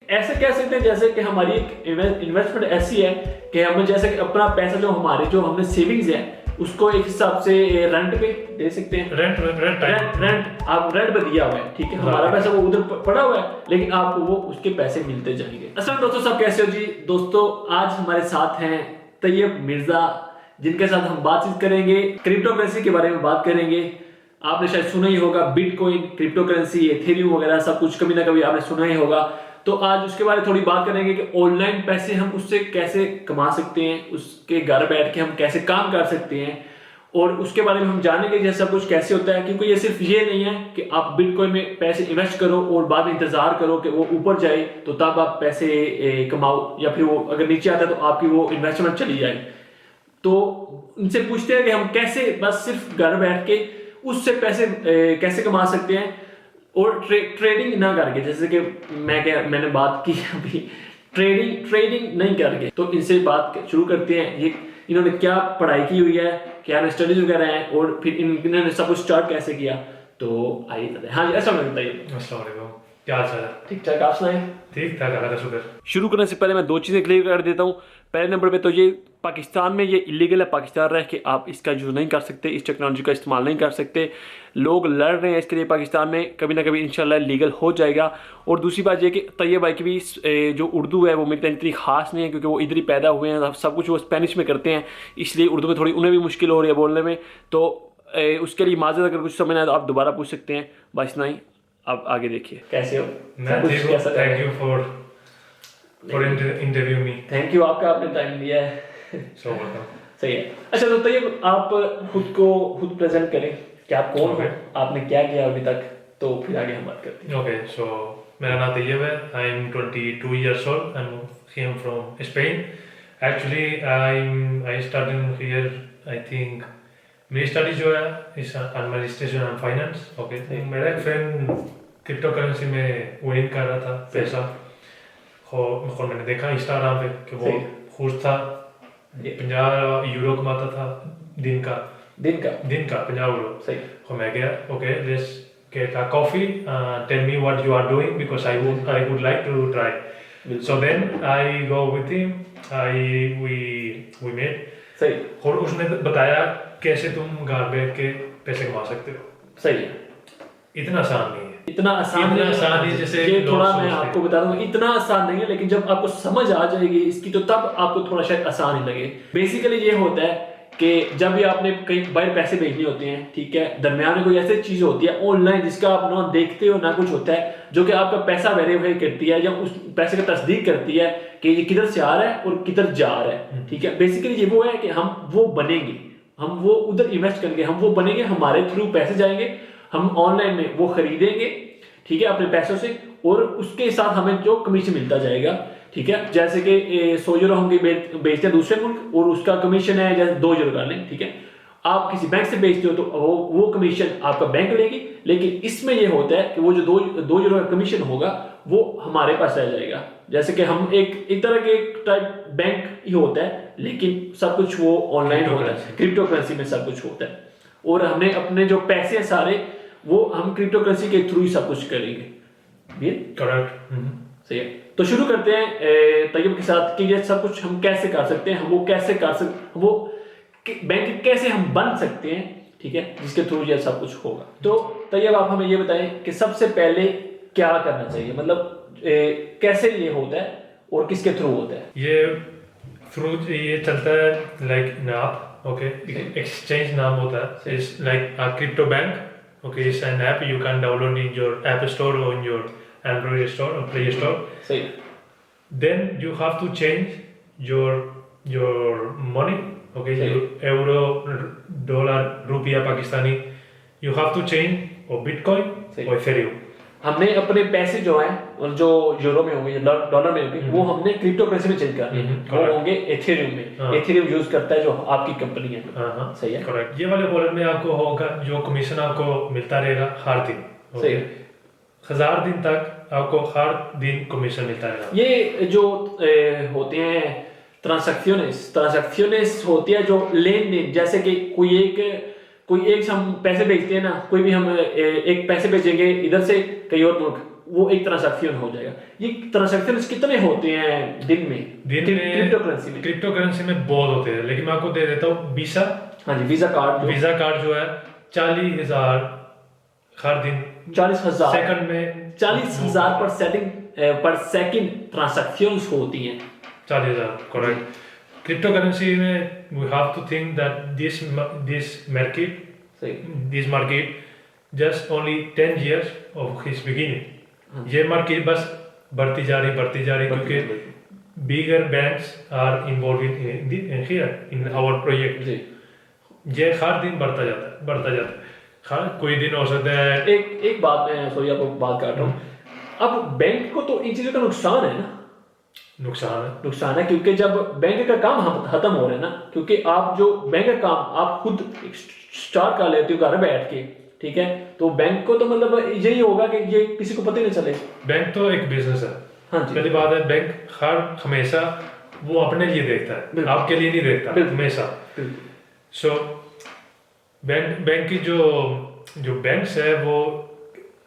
ऐसे कह सकते हैं जैसे कि हमारी एक इन्वेस्टमेंट ऐसी है कि हम जैसे कि अपना पैसा जो हमारे जो हमने सेविंग्स है उसको एक हिसाब से रेंट पे दे सकते हैं। रेंट आप रेंट पे दिया हुआ है, ठीक है, हमारा पैसा वो उधर पड़ा हुआ है, लेकिन आपको वो उसके पैसे मिलते जाएंगे। असल में दोस्तों सब कैसे हो जी। दोस्तों आज हमारे साथ हैं तैयब मिर्जा, जिनके साथ हम बातचीत करेंगे, क्रिप्टो करेंसी के बारे में बात करेंगे। आपने शायद सुना ही होगा बिटकॉइन, क्रिप्टो करेंसी, एथेरियम वगैरह सब कुछ कभी ना कभी आपने सुना ही होगा। तो आज उसके बारे में थोड़ी बात करेंगे कि ऑनलाइन पैसे हम उससे कैसे कमा सकते हैं, उसके घर बैठ के हम कैसे काम कर सकते हैं, और उसके बारे में हम जानेंगे जैसा कुछ कैसे होता है। क्योंकि ये सिर्फ ये नहीं है कि आप बिटकॉइन में पैसे इन्वेस्ट करो और बाद में इंतजार करो कि वो ऊपर जाए तो तब आप पैसे कमाओ, या फिर वो अगर नीचे आता है तो आपकी वो इन्वेस्टमेंट चली जाए। तो उनसे पूछते हैं कि हम कैसे बस सिर्फ घर बैठ के उससे पैसे कैसे कमा सकते हैं और ट्रेडिंग ना करके, जैसे कि मैंने बात की अभी, ट्रेडिंग नहीं करके। तो इनसे बात शुरू करते हैं, ये इन्होंने क्या पढ़ाई की हुई है, क्या स्टडीज वगैरह हैं, और फिर इन्होंने सब कुछ स्टार्ट कैसे किया। तो आइए बताते हैं। हाँ जी, अस्सलाम वालेकुम बताइए। अस्सलाम वालेकुम, क्या हाल चाल है? ठीक ठाक, आप सुनाएं। ठीक ठाक, अल्लाह का शुक्र। शुरू करने से पहले मैं दो चीज़ें क्लियर कर देता हूँ। पहले नंबर पे तो ये पाकिस्तान में ये इलीगल है, पाकिस्तान रह के आप इसका यूज़ नहीं कर सकते, इस टेक्नोलॉजी का इस्तेमाल नहीं कर सकते। लोग लड़ रहे हैं इसके लिए पाकिस्तान में, कभी ना कभी इंशाल्लाह लीगल हो जाएगा। और दूसरी बात ये कि तैयब भाई की भी जो उर्दू है वो मेरी तरह इतनी खास नहीं है, क्योंकि वो इधर ही पैदा हुए हैं, सब कुछ वो स्पेनिश में करते हैं, इसलिए उर्दू में थोड़ी उन्हें भी मुश्किल हो रही है बोलने में। तो उसके लिए माजरत, अगर कुछ समझ आए तो आप दोबारा पूछ सकते हैं। बस इतना ही, अब आगे देखिए। कैसे हो? मैं ठीक हूँ, thank you for interview me. Thank you, आपने टाइम दिया है। So welcome. सही है। अच्छा तो तैयब आप खुद प्रेजेंट करें कि आप कौन हो, आपने क्या किया अभी तक, तो फिर आगे हम बात करते हैं। ओके, सो मेरा नाम तैयब है, I am 22 years old, I am from Spain. Actually I started here, I think मेरी स्टडी जो है इस एडमिनिस्ट्रेशन एंड फाइनेंस। ओके, मेरा एक फ्रेंड क्रिप्टो करेंसी में विन कर रहा था पैसा, और मैंने देखा इंस्टाग्राम पे कि वो खुश था, 50 यूरो कमाता था दिन का 50 यूरो। सही। तो मैं गया, okay let's get a coffee, tell me what you are doing because I would like to try. So then I go with him, we met. सही। और उसने बताया कैसे तुम घर बैठ के पैसे कमा सकते हो। सही है। इतना आसान नहीं है, इतना आसान नहीं जैसे ये थोड़ा मैं आपको बता दूं, इतना आसान नहीं है, लेकिन जब आपको समझ आ जाएगी इसकी तो तब आपको थोड़ा शायद आसान ही लगे। बेसिकली ये होता है कि जब भी आपने कहीं बाहर पैसे भेजने होते हैं, ठीक है, दरमियान में कोई ऐसी चीज होती है ऑनलाइन जिसका आप ना देखते हो ना कुछ होता है, जो कि आपका पैसा वेरीफाई करती है या उस पैसे की तस्दीक करती है कि ये किधर से आ रहा है और किधर जा रहा है। ठीक है, बेसिकली ये वो है कि हम वो बनेंगे, हम वो उधर इन्वेस्ट करेंगे, हम वो बनेंगे, हमारे थ्रू पैसे जाएंगे, हम ऑनलाइन में वो खरीदेंगे, ठीक है, अपने पैसों से, और उसके साथ हमें जो कमीशन मिलता जाएगा। ठीक है, जैसे कि 100 यूरो हम बेचते हैं दूसरे मुल्क और उसका कमीशन है जैसे 2 यूरो का लें, ठीक है, आप किसी बैंक से बेचते हो तो वो कमीशन आपका बैंक लेगी, लेकिन इसमें ये होता है कि वो जो 2 यूरो का कमीशन होगा वो हमारे पास रह जाएगा। जैसे कि हम एक तरह के टाइप बैंक ही होता है, लेकिन सब कुछ वो ऑनलाइन होता है, क्रिप्टो करेंसी में सब कुछ होता है, और हमने अपने जो पैसे हैं सारे वो हम क्रिप्टो करेंसी के थ्रू ही सब कुछ करेंगे। ये करेक्ट, सही है। तो शुरू करते हैं तैयब के साथ कि ये सब कुछ हम कैसे कर सकते हैं, हम वो कैसे कर सकते, वो बैंक कैसे हम बन सकते हैं, ठीक है, जिसके थ्रू ये सब कुछ होगा। तो तैयब आप हमें ये बताएं कि सबसे पहले क्या करना चाहिए, मतलब कैसे ये होता है और किसके थ्रू होता है। ये चलता है लाइक नाप, ओके, एक्सचेंज नाम होता है, is like a crypto bank. Okay, it's an app you can download in your App Store or in your Android Store or Play Store. Same. Then you have to change your money. Okay, your euro, dollar, rupiah, Pakistani. You have to change or Bitcoin or Ethereum. हमने अपने पैसे जो हैं और जो euro में होंगे, dollar में होंगे, वो हमने क्रिप्टो करेंसी में चेंज करने हैं, वो होंगे एथेरियम में। एथेरियम यूज करता है जो आपकी कंपनी है। सही है, करेक्ट। ये वाले वॉलेट में आपको होगा जो कमीशन आपको मिलता रहेगा हर दिन। सही है, 1000 दिन तक आपको हर दिन कमीशन मिलता रहेगा। ये जो होते हैं ट्रांजैक्शंस होती है, जो लेन देन, जैसे कि कोई एक हम पैसे भेजते हैं ना, कोई भी हम एक पैसे भेजेंगे इधर से कहीं और मुल्क, वो एक ट्रांजैक्शन हो जाएगा। ये ट्रांजैक्शन कितने होते हैं दिन में क्रिप्टो करेंसी में बहुत होते हैं, लेकिन मैं आपको दे देता हूँ वीसा। हाँ जी, वीजा कार्ड जो है 40,000 हर दिन, 40,000 सेकंड में 40,000 पर सेकंड ट्रांजैक्शंस होती हैं। 40,000 करेक्ट। क्रिप्टो करेंसी में we have to think that this market just only 10 years of his beginning. ये मार्केट बस बढ़ती जा रही क्योंकि bigger banks are involved in here in our project. ये हर दिन बढ़ता जाता है। हाँ, कोई दिन हो सकता है। एक बात मैं सॉरी आपको बात काट रहा हूँ। अब बैंक को तो इन चीजों का नुकसान है ना, नुकसान है क्योंकि जब बैंक का काम खत्म हो रहा है ना, क्योंकि आप जो बैंक का काम आप खुद स्टार्ट कर लेते हो घर बैठ के, ठीक है, तो बैंक को तो मतलब यही होगा कि ये किसी को पता ही नहीं चले। बैंक तो एक बिजनेस है। हाँ जी, पहली बात है, बैंक हमेशा वो अपने लिए देखता है, आपके लिए नहीं देखता हमेशा। सो बैंक की जो बैंक्स है वो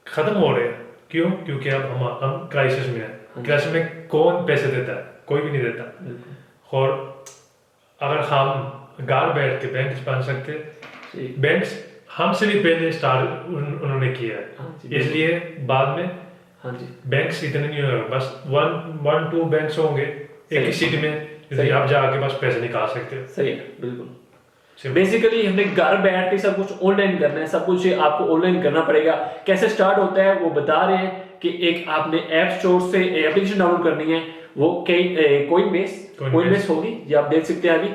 खत्म हो रहे हैं। क्यों? क्योंकि अब हम क्राइसिस में है। क्राइसिस में कौन पैसे देता है? कोई भी नहीं देता। और अगर हम घर बैठ के बैंक बन सकते, बैंक्स हमसे भी पहले स्टार्ट उन्होंने किया है, इसलिए बाद में बैंक्स इतने नहीं होंगे, बस 1-2 बैंक्स होंगे एक ही सिटी में, आप जाके बस पैसे निकाल सकते हो। सही है, बिल्कुल। बेसिकली हमने घर बैठ के सब कुछ ऑनलाइन करना है, सब कुछ आपको ऑनलाइन करना पड़ेगा। कैसे स्टार्ट होता है वो बता रहे हैं कि एक आपने ऐप स्टोर से एप्लीकेशन डाउनलोड करनी है, वो कोइनबेस होगी, ये आप देख सकते हैं अभी।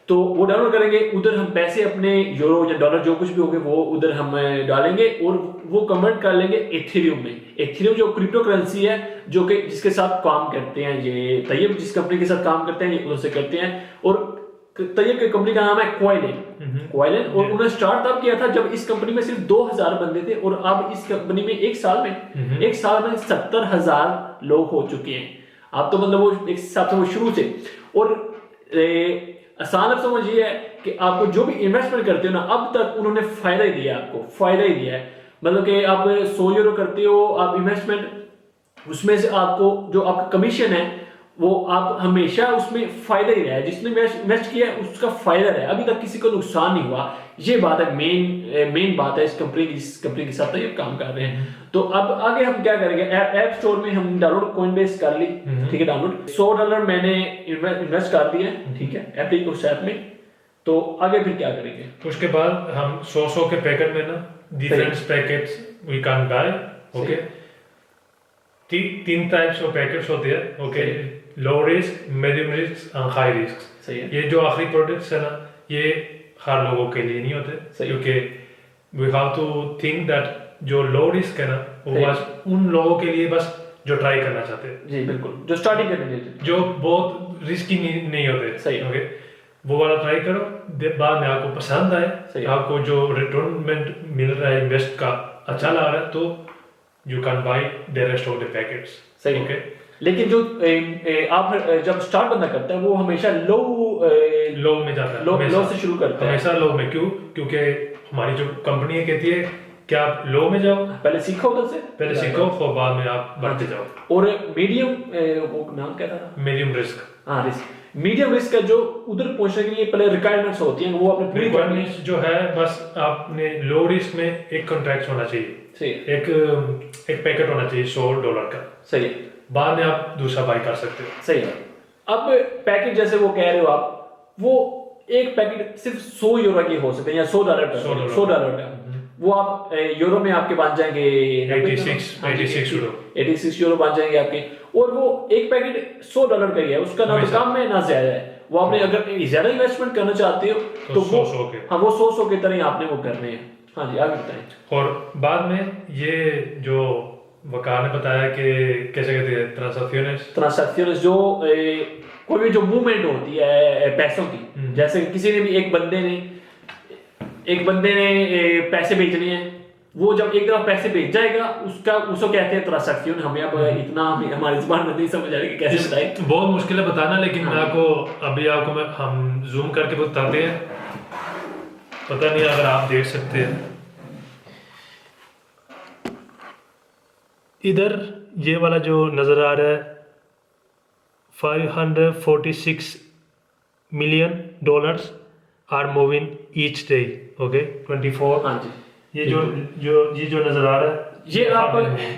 तो वो डाउनलोड करेंगे, उधर हम पैसे अपने यूरो या डॉलर जो कुछ भी होंगे वो उधर हम डालेंगे और वो कन्वर्ट कर लेंगे एथेरियम में। एथेरियम जो क्रिप्टो करेंसी है, जो कि जिसके साथ काम करते हैं ये तैयब, जिस कंपनी के साथ काम करते हैं ये उधर से करते हैं। और तैयब की कंपनी का नाम है क्वाइलिन। और उन्होंने स्टार्ट तब किया था जब इस कंपनी में सिर्फ 2,000 बंदे थे, और अब इस कंपनी में एक साल में 70,000 लोग हो चुके हैं। आप तो मतलब वो एक हिसाब से वो शुरू से। और आसान अब समझ ये है कि आपको जो भी इन्वेस्टमेंट करते हो ना, अब तक उन्होंने फायदा ही दिया है, आपको फायदा ही दिया है। मतलब कि आप 100 यूरो करते हो आप इन्वेस्टमेंट, उसमें से आपको जो आपका कमीशन है वो आप हमेशा उसमें फायदा ही रहा है। जिसने इन्वेस्ट किया है उसका फायदा रहा है, अभी तक किसी को नुकसान नहीं हुआ। ये बात है, मेन बात है इस कंपनी की, जिस कंपनी के साथ ये काम कर रहे हैं। तो अब आगे हम क्या करेंगे, ऐप स्टोर में हम डाउनलोड कोइनबेस कर ली, ठीक है, डाउनलोड $100 मैंने इन्वेस्ट कर दिया, ठीक है, ऐप में। तो आगे फिर क्या करेंगे? उसके बाद हम 100 के पैकेट में ना different packets we can buy. Okay, 3 types of packets होते हैं। Okay, low risk, medium risk and high risk. सही है। ये जो आखिरी प्रोडक्ट्स है ना, ये हर लोगों के लिए नहीं होते, क्योंकि we have to think that जो लो रिस्क है ना, वो बस उन लोगों के लिए बस जो ट्राई करना चाहते हैं। जी बिल्कुल, जो स्टार्टिंग करने चाहिए, जो बहुत रिस्की नहीं होते। सही। ओके, वो वाला ट्राई करो, बाद में आपको पसंद आए, आपको जो रिटर्न मिल रहा है इन्वेस्ट का अच्छा लग रहा है, तो you can by the rest of the packets. सही। ओके, लेकिन जो आप जब स्टार्ट बंदा करता है वो हमेशा लो में जाता है, लो से शुरू करता है, हमेशा लो में। क्यों? क्योंकि हमारी जो कंपनी है कहती है कि आप लो में जाओ, पहले सीखो उधर से, पहले सीखो और बाद में आप बढ़ते जाओ। और मीडियम, वो नाम क्या था, मीडियम रिस्क। हाँ, रिस्क, मीडियम रिस्क का जो उधर पहुंचने के लिए पहले रिक्वायरमेंट्स होती हैं, वो आपने रिक्वायरमेंट्स जो है, बस आपने लो रिस्क में एक कॉन्ट्रैक्ट होना चाहिए। सही। एक पैकेट होना चाहिए $100 का। सही है, बाद में आप दूसरा बाय कर सकते हो। सही है। अब पैकेट जैसे वो कह रहे हो आप, वो एक पैकेट सिर्फ 100 यूरो की हो सकते हैं या $100 का, वो आप यूरो में आपके बन जाएंगे 86 यूरो बन जाएंगे आपके। और वो एक पैकेट $100 का ही है, उसका ना तो कम है ना ज्यादा है। वो आपने अगर ज्यादा इन्वेस्टमेंट करना चाहते हो तो वो 100 के तरह ही आपने वो करने हैं। हाँ जी, आगे बताएं। और बाद में ये जो वकार ने बताया कि कैसे कहते हैं ट्रांसैक्शंस, जो कोई भी जो मूवमेंट होती है पैसों की, जैसे किसी ने भी एक बंदे ने पैसे भेजने हैं, वो जब एक दफा पैसे भेज जाएगा उसको कहते हैं ट्रांसैक्शन। हमें अब इतना हमारी जुबान में नहीं समझ आ रही कि कैसे बताएं, बहुत मुश्किल है बताना, लेकिन मैं आपको हम जूम करके बताते हैं। पता नहीं अगर आप देख सकते हैं, इधर ये वाला जो नज़र आ रहा है $546 million are moving each day, okay 24। हाँ जी, ये जो नज़र आ रहा है ये आप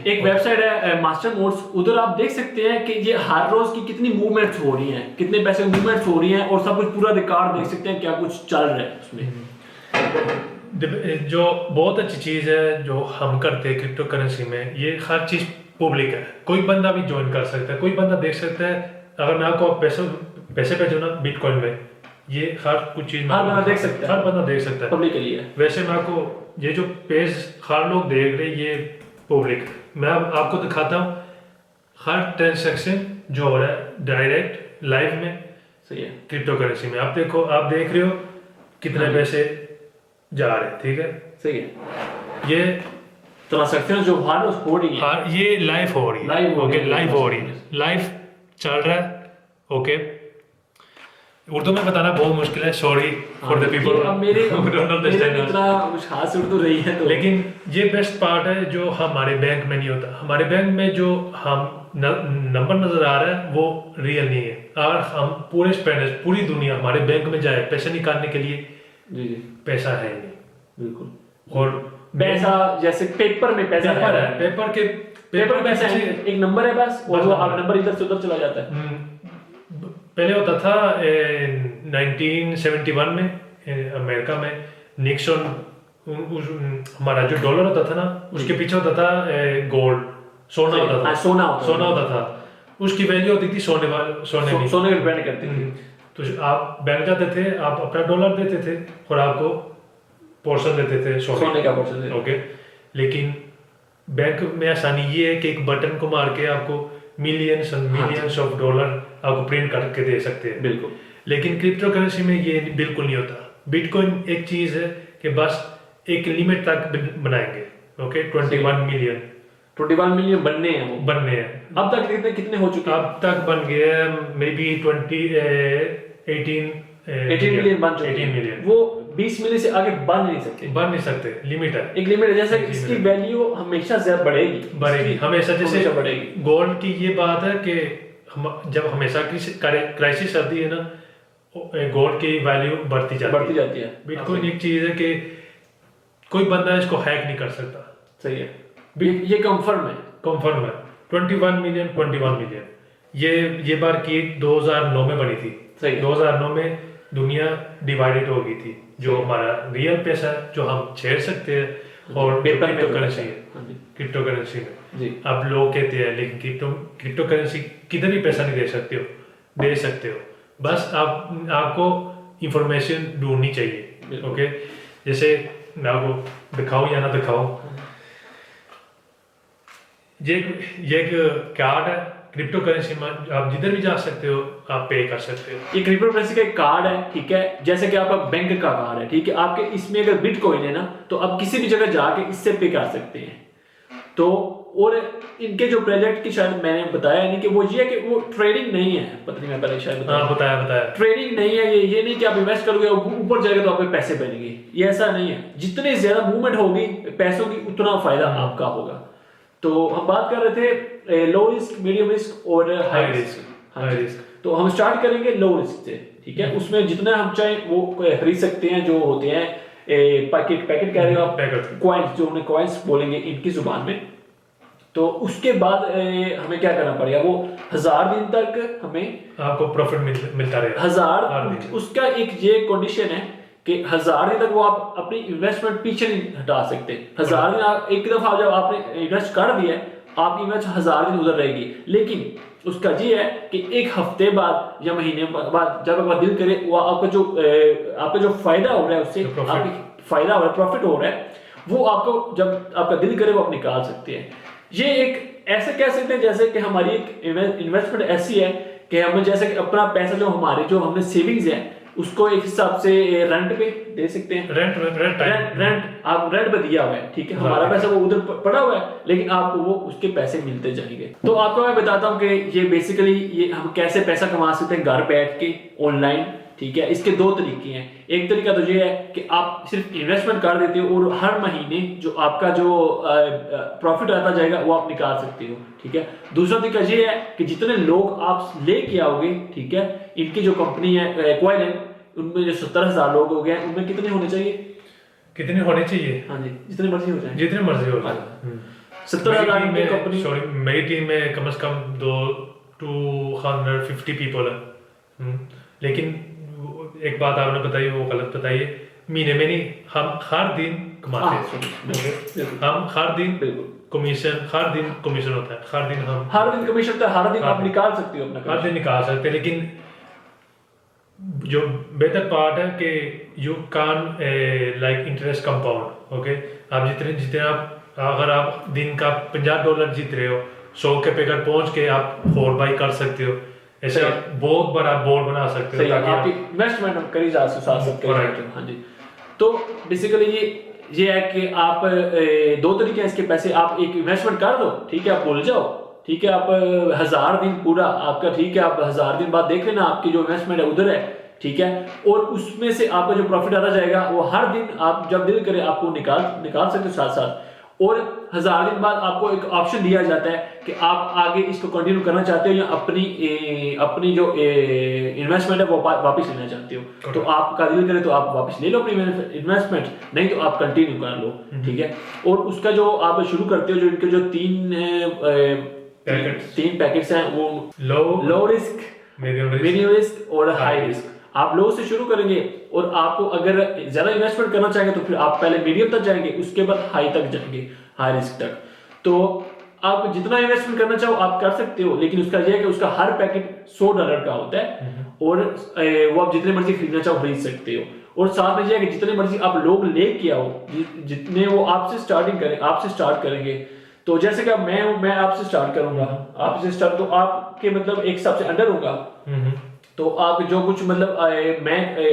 एक वेबसाइट है मास्टर मोड्स, उधर आप देख सकते हैं कि ये हर रोज की कितनी मूवमेंट्स हो रही हैं, कितने पैसे मूवमेंट्स हो रही हैं, और सब कुछ पूरा रिकॉर्ड देख सकते हैं क्या कुछ चल रहा है उसमें। जो बहुत अच्छी चीज़ है जो हम करते हैं क्रिप्टो करेंसी में, ये हर चीज़ पब्लिक है, कोई बंदा भी ज्वाइन कर सकता है, कोई बंदा देख सकता है। अगर मैं आपको पैसे भेजूँ ना बिटकॉइन में, ये हर कुछ चीज़ हर बंदा देख सकता है, हर बंदा देख सकता है, पब्लिक के लिए। वैसे मैं आपको ये जो पेज हर लोग देख रहे हैं ये पब्लिक, मैं आपको दिखाता हूँ हर ट्रांजैक्शन जो हो रहा है डायरेक्ट लाइव में। सही है, क्रिप्टो करेंसी में आप देखो, आप देख रहे हो कितने पैसे जा रहे हैं, ठीक है, सही है। ये ट्रांजैक्शन जो हर रोज हो रही है, ये लाइव हो रही है, ओके, लाइव हो रही है, लाइव चल रहा है, ओके। उर्दू में बताना बहुत मुश्किल है, सॉरी फॉर द पीपल अब मेरे इतना कुछ खास उर्दू रही है तो। लेकिन ये बेस्ट पार्ट है जो हमारे बैंक में नहीं होता। हमारे बैंक में जो हम नंबर नजर आ रहा है वो रियल नहीं है, और हम पूरे स्पेंडर्स पूरी दुनिया हमारे बैंक में जाए पैसे निकालने के लिए, जी जी, पैसा है नहीं बिल्कुल। और पैसा जैसे पेपर में पैसा है, पेपर पैसा है, एक नंबर है बस, और वो आप नंबर इधर से उधर चला जाता है। पहले होता था 1971 में अमेरिका में निक्सन, हमारा जो डॉलर होता था ना उसके पीछे होता था गोल्ड, सोना होता था, सोना होता था, उसकी वैल्यू होती थी सोने पे डिपेंड करती थी। तो आप बैंक जाते थे, आप अपना डॉलर देते थे और आपको पोर्शन देते थे सोने का पोर्शन, ओके। लेकिन बैंक में आसानी ये है कि एक बटन को मार के आपको millions and millions of dollar आपको प्रिंट करके दे सकते हैं, बिल्कुल। लेकिन क्रिप्टो करेंसी में ये बिल्कुल नहीं होता। बिटकॉइन एक चीज है कि बस एक लिमिट तक बनाएंगे, ओके, 21 मिलियन बनने हैं, वो बनने हैं। अब तक कितने हो चुके हैं? अब तक बन गए मे बी 18 मिलियन बन चुके हैं। 18 मिलियन, वो 20 मिलियन से आगे बन नहीं सकते, लिमिट है, एक लिमिट है। जैसे इसकी वैल्यू हमेशा ज्यादा बढ़ेगी हमेशा, जैसे बढ़ेगी। गोल्ड की ये बात है कि जब हमेशा क्राइसिस आती है ना, गोल्ड की वैल्यू बढ़ती जाती है। बिटकॉइन एक चीज है कि कोई बंदा इसको हैक नहीं कर सकता, सही है, ये कंफर्म है। 21 मिलियन ये बार की 2009 में बनी थी, सही 2009 में दुनिया डिवाइडेड हो गई थी, जो हमारा रियल पैसा है जो हम छेड़ सकते हैं और क्रिप्टो करेंसी है, क्रिप्टो करेंसी में अब लोग कहते हैं लेकिन क्रिप्टो करेंसी किधर भी पैसा नहीं दे सकते हो, बस आपको इंफॉर्मेशन ढूंढनी चाहिए, ओके। जैसे मैं आपको दिखाऊं या ना दिखाऊं, ये एक कार्ड है क्रिप्टो करेंसी में, आप जिधर भी जा सकते हो आप पे कर सकते हो। ये क्रिप्टो करेंसी का एक कार्ड है, ठीक है, जैसे कि आपका बैंक का कार्ड है, ठीक है, आपके इसमें अगर बिटकॉइन है ना तो आप किसी भी जगह जाके इससे पे कर सकते हैं। तो और इनके जो प्रोजेक्ट की शायद मैंने बताया नहीं कि वो ये है कि वो ट्रेडिंग नहीं है, पता नहीं मैं पहले शायद बताया ट्रेडिंग नहीं है, ये नहीं कि आप इन्वेस्ट करोगे ऊपर जाएगा तो आपके पैसे बनेंगे, ये ऐसा नहीं है। जितनी ज्यादा मूवमेंट होगी पैसों की उतना फायदा आपका होगा। तो हम बात कर रहे थे लो रिस्क, मीडियम रिस्क और हाई रिस्क। तो हम स्टार्ट करेंगे लो रिस्क से, ठीक है। उसमें जितना हम चाहे वो खरीद सकते हैं, जो होते हैं पैकेट कह रहे हो आप, कॉइन्स, जो उन्हें कॉइन्स बोलेंगे इनकी जुबान में। तो उसके बाद हमें क्या करना पड़ेगा, वो 1000 दिन तक हमें आपको प्रॉफिट मिलता रहेगा, 1000। उसका एक ये कंडीशन है कि 1000 दिन तक वो आप अपनी इन्वेस्टमेंट पीछे नहीं हटा सकते। 1000 दिन आप एक दफा जब आपने इन्वेस्ट कर दिया आपकी इन्वेस्ट 1000 दिन उधर रहेगी, लेकिन उसका ये है कि एक हफ्ते बाद या महीने बाद जब आपका दिल करे वो आपका जो फायदा हो रहा है उससे आपकी फायदा हो रहा है, प्रॉफिट हो रहा है, वो आपको जब आपका दिल करे वो आप निकाल सकते हैं। ये एक ऐसे कह सकते हैं जैसे कि हमारी एक इन्वेस्टमेंट ऐसी है कि हम जैसे कि अपना पैसा जो हमने सेविंग्स है उसको एक हिसाब से रेंट पे दे सकते हैं। रेंट आप रेंट पे दिया हुआ है, ठीक है, हमारा पैसा वो उधर पड़ा हुआ है, लेकिन आपको वो उसके पैसे मिलते जाएंगे। तो आपको मैं बताता हूँ कि ये बेसिकली ये हम कैसे पैसा कमा सकते हैं घर बैठ के ऑनलाइन, ठीक है। इसके दो तरीके हैं। एक तरीका तो ये है कि आप सिर्फ इन्वेस्टमेंट कर देते हो और हर महीने जो आपका जो प्रॉफिट आता जाएगा वो आप निकाल सकते हो, ठीक है। दूसरा तरीका ये है कि जितने लोग आप लेके आओगे, ठीक है, इनकी जो कंपनी है क्वाइलेंट, उनमें जो 70,000 लोग हो गए हैं, उनमें कितने होने चाहिए? कितने होने चाहिए? हाँ जी, जितने मर्जी हो जाए, जितने मर्जी हो जाए। 70,000 की कंपनी। सॉरी, मेरी टीम में कम से कम 250 पीपल है। लेकिन एक बात आपने बताई वो गलत बताई है, महीने में नहीं, हम हर दिन कमाते हैं। हम हर दिन कमीशन, हर दिन कमीशन होता है, हर दिन हम हर दिन कमीशन होता है, हर दिन आप निकाल सकते हो अपना, हर दिन निकाल सकते हैं। लेकिन जो बेहतर पार्ट है कि you can like interest compound, okay. आप जितने जितने आप अगर आप दिन का $50 जीत रहे हो, 100 के पे पहुंच के आप 4 बाई कर सकते हो। ऐसे आप बहुत बड़ा बोर्ड बना सकते हो ताकि आप इन्वेस्टमेंट करी जा सकते हो। हाँ जी। तो बेसिकली ये है कि आप दो तरीके हैं इसके पैसे। आप एक इन्वेस्टमेंट कर दो, ठीक है, आप भूल जाओ, ठीक है, आप 1000 दिन पूरा आपका, ठीक है, आप 1000 दिन बाद देख लेना आपकी जो इन्वेस्टमेंट है उधर है, ठीक है, और उसमें से आपका जो प्रॉफिट आता जाएगा वो हर दिन आप जब दिल करे आपको निकाल सकते हो साथ साथ। और 1000 दिन बाद आपको एक ऑप्शन दिया जाता है कि आप आगे इसको कंटिन्यू करना चाहते हो या अपनी जो इन्वेस्टमेंट है वो वापस लेना चाहते हो। तो आपका दिल करे तो आप वापस ले लो अपनी इन्वेस्टमेंट, नहीं तो आप कंटिन्यू कर लो, ठीक है। और उसका जो आप शुरू करते हो, जो इनके जो तीन पैकेट्स हैं, वो लो रिस्क, मीडियम रिस्क और हाई रिस्क। आप लो से शुरू करेंगे और आपको अगर ज्यादा इन्वेस्टमेंट करना चाहेंगे तो फिर आप पहले मीडियम तक जाएंगे, उसके बाद हाई तक जाएंगे, हाई रिस्क तक। तो आप जितना इन्वेस्टमेंट करना चाहो आप कर सकते हो, लेकिन उसका यह है कि उसका हर पैकेट $100 का होता है और वो आप जितने मर्जी खरीदना चाहो खरीद सकते हो। और साथ में यह है कि जितने मर्जी आप लोग लेके आओ, जितने वो आपसे स्टार्ट करेंगे। तो जैसे कि मैं आपसे स्टार्ट करूंगा, आपसे स्टार्ट, तो आपके मतलब एक हिसाब से अंडर होगा, तो आप जो कुछ मतलब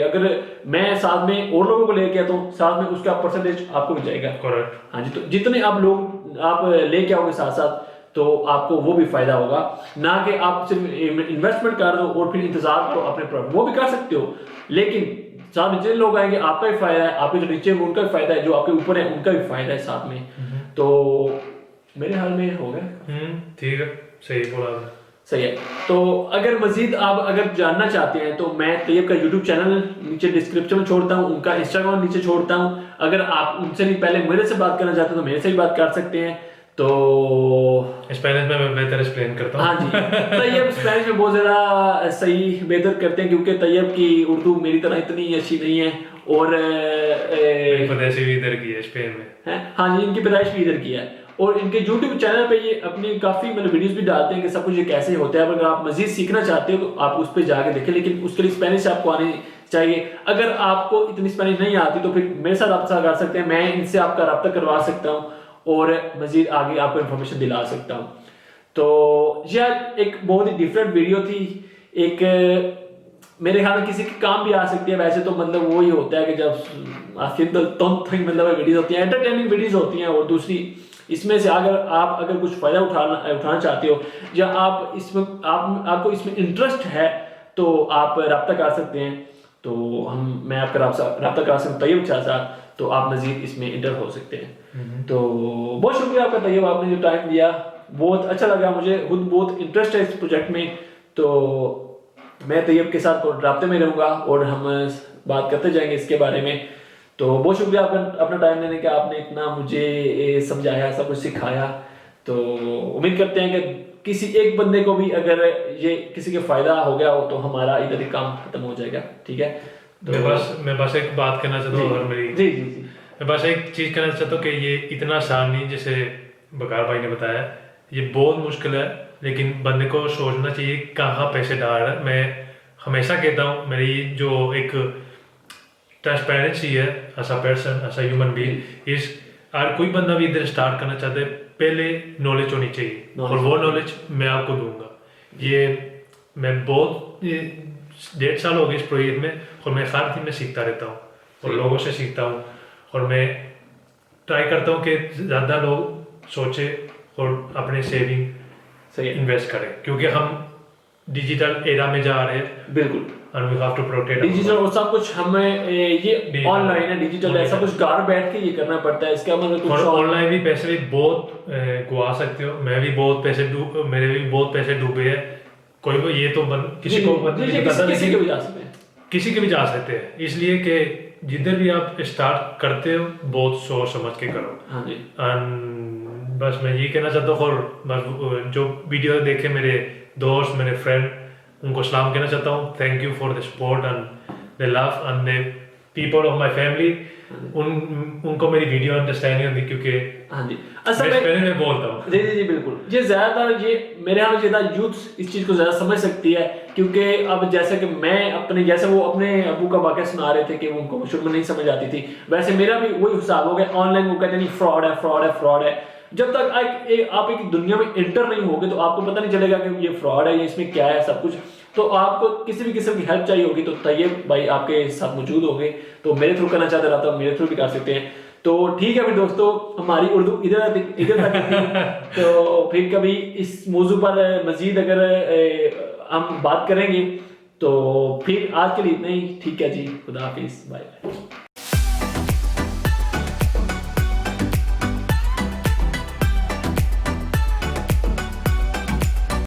अगर मैं साथ में और लोगों को लेके आता हूँ, साथ में उसका परसेंटेज आपको मिल जाएगा। करेक्ट। हाँ जी। तो जितने आप लोग आप लेके आओगे साथ साथ, तो आपको वो भी फायदा होगा, ना कि आप सिर्फ इन्वेस्टमेंट कर दो और फिर इंतजार करो अपने प्रॉफिट। वो भी कर सकते हो, लेकिन साथ में जितने लोग आएंगे आपका भी फायदा है, आपके जो नीचे उनका भी फायदा है, जो आपके ऊपर है उनका भी फायदा है साथ में। तो मेरे हाल में हो गया। ठीक है, सही बोला आपने। सही है। तो अगर मजीद आप अगर जानना चाहते हैं तो मैं तैयब का यूट्यूब चैनल नीचे डिस्क्रिप्शन में छोड़ता हूँ, उनका इंस्टाग्राम नीचे छोड़ता हूँ। अगर आप उनसे नहीं पहले मेरे से बात करना चाहते हो तो मेरे से भी बात कर सकते हैं। तो स्पेनिश में मैं बेहतर एक्सप्लेन करता हूँ। हाँ जी, तैयब स्पेनिश में बहुत ज़्यादा सही बेहतर करते हैं, क्योंकि तैयब की उर्दू मेरी तरह इतनी अच्छी नहीं है। और पैदाइश भी इधर की है, स्पेन में है। हाँ जी, इनकी पैदाइश भी इधर की है। और इनके YouTube चैनल पे ये अपनी काफ़ी मतलब वीडियोस भी डालते हैं कि सब कुछ ये कैसे होता है। अगर आप मजीद सीखना चाहते हो तो आप उस पर जाके देखें, लेकिन उसके लिए स्पेनिश आपको आनी चाहिए। अगर आपको इतनी स्पेनिश नहीं आती तो फिर मेरे साथ रब्ता कर सकते हैं, मैं इनसे आपका रब्ता करवा सकता हूँ और मजीद आगे आपको इन्फॉर्मेशन दिला सकता हूँ। तो यह एक बहुत ही डिफरेंट वीडियो थी। एक मेरे ख्याल में किसी के काम भी आ सकती है। वैसे तो मतलब वो ही होता है कि जब आखिर तो मतलब वीडियोस होती हैं, एंटरटेनिंग वीडियोस होती हैं। और दूसरी इसमें से अगर कुछ फायदा उठाना चाहते हो या आप इसमें आपको इसमें इंटरेस्ट है तो आप रब्ता कर सकते हैं। तो मैं आपका रब्ता करा सकता हूँ तैयब के साथ, तो आप मजीद इसमें इंटर हो सकते हैं। तो बहुत शुक्रिया आपका तैयब, आपने जो टाइम दिया बहुत अच्छा लगा मुझे, खुद बहुत इंटरेस्ट है इस प्रोजेक्ट में। तो मैं तैयब के साथ रब्ते में रहूँगा और हम बात करते जाएंगे इसके बारे में। तो बहुत शुक्रिया आपका अपना टाइम देने का, आपने इतना मुझे समझाया, सब कुछ सिखाया। तो उम्मीद करते हैं कि किसी एक बंदे को भी अगर ये किसी के फायदा हो गया हो तो हमारा इधर ही काम खत्म हो जाएगा, ठीक है। तो मैं बस एक बात कहना चाहता हूँ, अगर मेरी जी मैं बस एक चीज़ कहना चाहता हूँ कि ये इतना आसान नहीं जैसे बकार भाई ने बताया, ये बहुत मुश्किल है। लेकिन बंदे को सोचना चाहिए कहाँ पैसे डाल रहा है। मैं हमेशा कहता हूँ मेरी जो एक ट्रांसपेरेंसी है as a person, as a human being, इस अगर कोई बंदा भी इधर स्टार्ट करना चाहता है, पहले नॉलेज होनी चाहिए और वो नॉलेज मैं आपको दूंगा। ये मैं बहुत 1.5 साल हो गए इस प्रोजेक्ट में और मैं हर दिन में सीखता रहता हूँ और लोगों से सीखता हूँ। और मैं ट्राई करता हूँ कि ज़्यादा लोग सोचे और अपने सेविंग से इन्वेस्ट करें, क्योंकि हम डिजिटल एरा में जा रहे हैं। बिल्कुल। and we have to protect digital और सब कुछ हमें ये ऑनलाइन है, डिजिटल है, सब कुछ घर बैठ के ये करना पड़ता है। इसका मतलब और ऑनलाइन भी पैसे भी बहुत गवा सकते हो। मैं भी बहुत पैसे मेरे भी बहुत पैसे डूबे हैं। कोई ये तो किसी को किसी के भी जा सकते हैं, किसी के भी जा सकते हैं, इसलिए कि जिधर भी आप स्टार्ट करते हो बहुत सोच समझ के करो। हाँ जी। बस मैं ये कहना चाहता हूँ, और बस जो वीडियो देखे मेरे दोस्त, मेरे फ्रेंड, उनको सलाम कहना चाहता हूँ। Thank you for the support and the love and the people of my family. उनको मेरी वीडियो अंडरस्टैंड नहीं होती क्योंकि हाँ जी असल में बोलता हूँ। जी जी जी बिल्कुल। ये ज्यादातर ये मेरे यहाँ में ज्यादा यूथ इस चीज को ज्यादा समझ सकती है, क्योंकि अब जैसे कि मैं अपने जैसे वो अपने अबू का वाक़या सुना रहे थे कि उनको शुरू में नहीं समझ आती थी, वैसे मेरा भी वही हिसाब हो गया। ऑनलाइन वो कहते नहीं फ्रॉड है फ्रॉड है फ्रॉड है। जब तक आप एक दुनिया में इंटर नहीं होगे तो आपको पता नहीं चलेगा कि ये फ्रॉड है, ये इसमें क्या है सब कुछ। तो आपको किसी भी किस्म की हेल्प चाहिए होगी तो तैयब भाई आपके साथ मौजूद होंगे, तो मेरे थ्रू करना चाहते रहा तो मेरे थ्रू भी कर सकते हैं। तो ठीक है फिर दोस्तों, हमारी उर्दू इधर तक थी। तो फिर कभी इस मौजू पर मजीद अगर हम बात करेंगे तो फिर आज के लिए इतना ही। ठीक है जी, खुदा हाफिज, बाय।